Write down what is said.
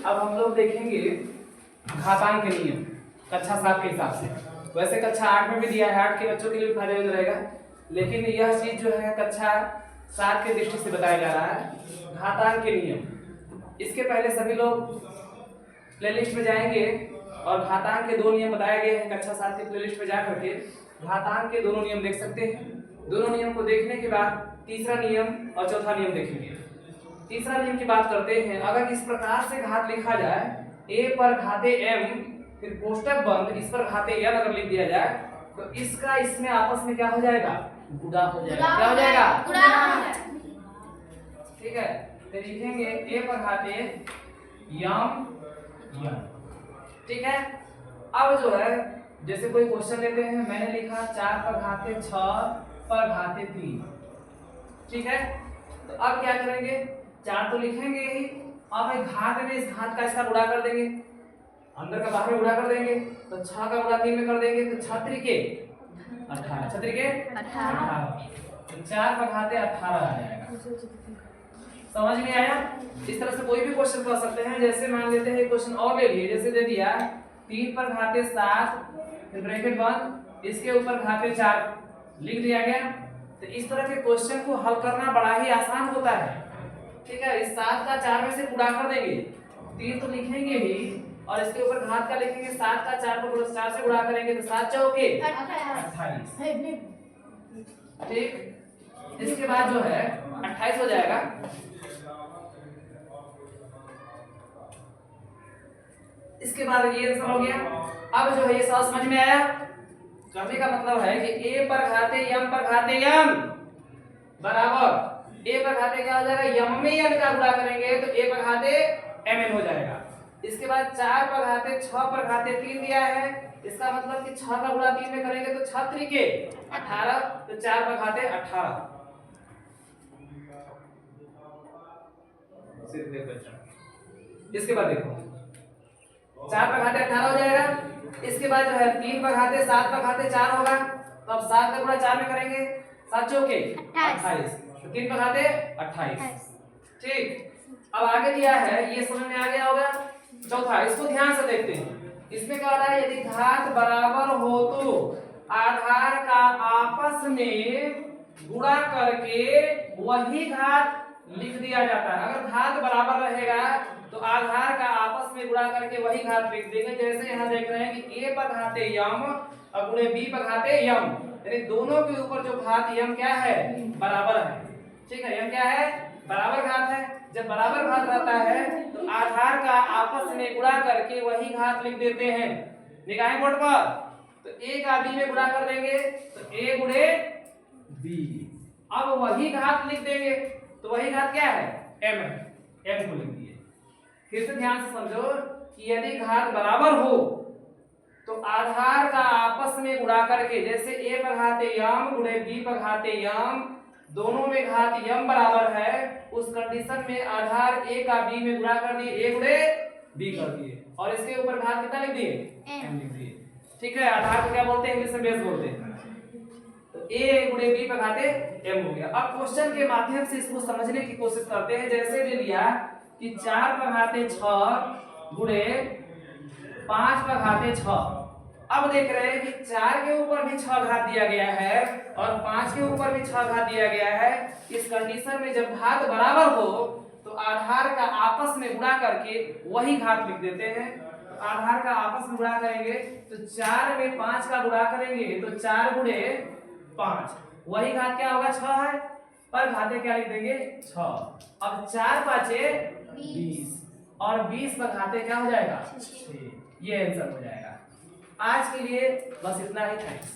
अब हम लोग देखेंगे घातांक के नियम कक्षा 7 के हिसाब से। वैसे कक्षा 8 में भी दिया है, 8 के बच्चों के लिए फायदेमंद रहेगा, लेकिन यह चीज जो है कक्षा 7 के दृष्टि से बताया जा रहा है घातांक के नियम। इसके पहले सभी लोग प्लेलिस्ट में जाएंगे और घातांक के 2 नियम बताए गए हैं कक्षा 7 के प्लेलिस्ट में जाकर के घातांक के दोनों नियम देख सकते हैं। दोनों नियम को देखने के बाद तीसरा नियम और चौथा नियम देखेंगे। तीसरा नियम की बात करते हैं। अगर इस प्रकार से घात लिखा जाए a पर घाते m फिर कोष्टक बंद इस पर घाते n अगर लिख दिया जाए तो इसका इसमें आपस में क्या हो जाएगा? गुणा हो जाएगा। क्या हो जाएगा? ठीक है, तो लिखेंगे a पर घाते m। ठीक है, अब जो है जैसे कोई क्वेश्चन लेते हैं, मैंने लिखा 4 पर घाते 6 पर घाते 3। ठीक है, तो अब क्या करेंगे? 4 तो लिखेंगे ही, अब घात में इस घात का इसका गुणा कर देंगे, अंदर का बाहर में गुणा कर देंगे, तो 6 का गुणा 3 में कर देंगे तो 6 त्रिके 18। 6 त्रिके 18, तो 4 पर घाते 18 आ जाएगा। समझ में आया? इस तरह से कोई भी क्वेश्चन कर सकते हैं। जैसे मान लेते हैं क्वेश्चन और ले लिए, जैसे दे दिया 3 पर घाते 7 फिर ब्रैकेट बंद इसके ऊपर घाते 4 लिख दिया गया। तो इस तरह के क्वेश्चन को हल करना बड़ा ही आसान होता है। ठीक है, इस 7 का 4 में से गुणा कर देंगे, 3 तो लिखेंगे ही और इसके ऊपर घात का लिखेंगे, 7 का 4 को 4 से गुणा करेंगे तो 7 चौके 28। ठीक, इसके बाद जो है 28 हो जाएगा। इसके बाद ये आंसर हो गया। अब जो है ये सब समझ में आया? कहने का मतलब है कि a पर घाते m पर घाते m बराबर a पर घाते क्या हो जाएगा? m में n का गुणा करेंगे तो a पर घाते mn हो जाएगा। इसके बाद 4 पर घाते 6 पर घाते 3 दिया है, इसका मतलब कि 6 का गुणा 3 में करेंगे तो 6 त्रिके 18, तो 4 पर घाते 18। इसके बाद देखो 4 पर घाते 18 हो जाएगा। इसके बाद जो है 3 पर घाते 7 पर घाते 4 होगा, तो अब 7 का गुणा 4 में करेंगे, 7 चौके 28, तो 3 पर घाते 28। ठीक, अब आगे दिया है, ये समझ में आ गया होगा। चौथा, इसको ध्यान से देखते हैं। इसमें कह रहा है यदि घात बराबर हो तो आधार का आपस में गुणा करके वही घात लिख दिया जाता है। अगर घात बराबर रहेगा तो आधार का आपस में गुणा करके वही घात लिख देंगे। जैसे यहाँ देख रहे हैं कि a पर घाते m और गुणे b पर घाते m, यानी दोनों के ऊपर जो घात m क्या है? बराबर है। ठीक है, m क्या है? बराबर घात है। जब बराबर घात रहता है तो आधार का आपस में गुणा करके वही घात लिख देते हैं। निगाहें बोर्ड पर, तो a का b में गुणा कर देंगे तो a गुणे b, अब वही घात लिख देंगे, तो वही घात क्या है? m है, m को लिख दिए। फिर से ध्यान से समझो कि यदि घात बराबर हो तो आधार का आपस में गुणा करके, जैसे a पर घाते m गुणे b पर घाते m, दोनों में घात m बराबर है, उस कंडीशन में आधार a का b में गुणा कर दिए, a गुणे b कर दिए और इसके ऊपर घात कितना लिख दिए? m लिख दिए। ठीक है, आधार को क्या बोलते हैं? इंग्लिश में बेस बोलते हैं। तो a गुणे b पर घाते m हो गया। अब क्वेश्चन के माध्यम से इसको समझने की कोशिश करते हैं। जैसे दे दिया कि 4 पर घाते 6 गुणे 5 पर घाते 6। अब देख रहे हैं कि 4 के ऊपर भी 6 घात दिया गया है और 5 के ऊपर भी 6 घात दिया गया है। इस कंडीशन में जब घात बराबर हो तो आधार का आपस में गुणा करके वही घात लिख देते हैं। तो आधार का आपस में गुणा करेंगे तो 4 में 5 का गुणा करेंगे तो 4 गुणे 5, वही घात क्या होगा? 6 है, पर घाते क्या लिख देंगे? 6। अब 4 पाँचे 20 और 20 पर घाते क्या हो जाएगा? 6। ये आंसर हो जाएगा। आज के लिए बस इतना ही। थैंक्स।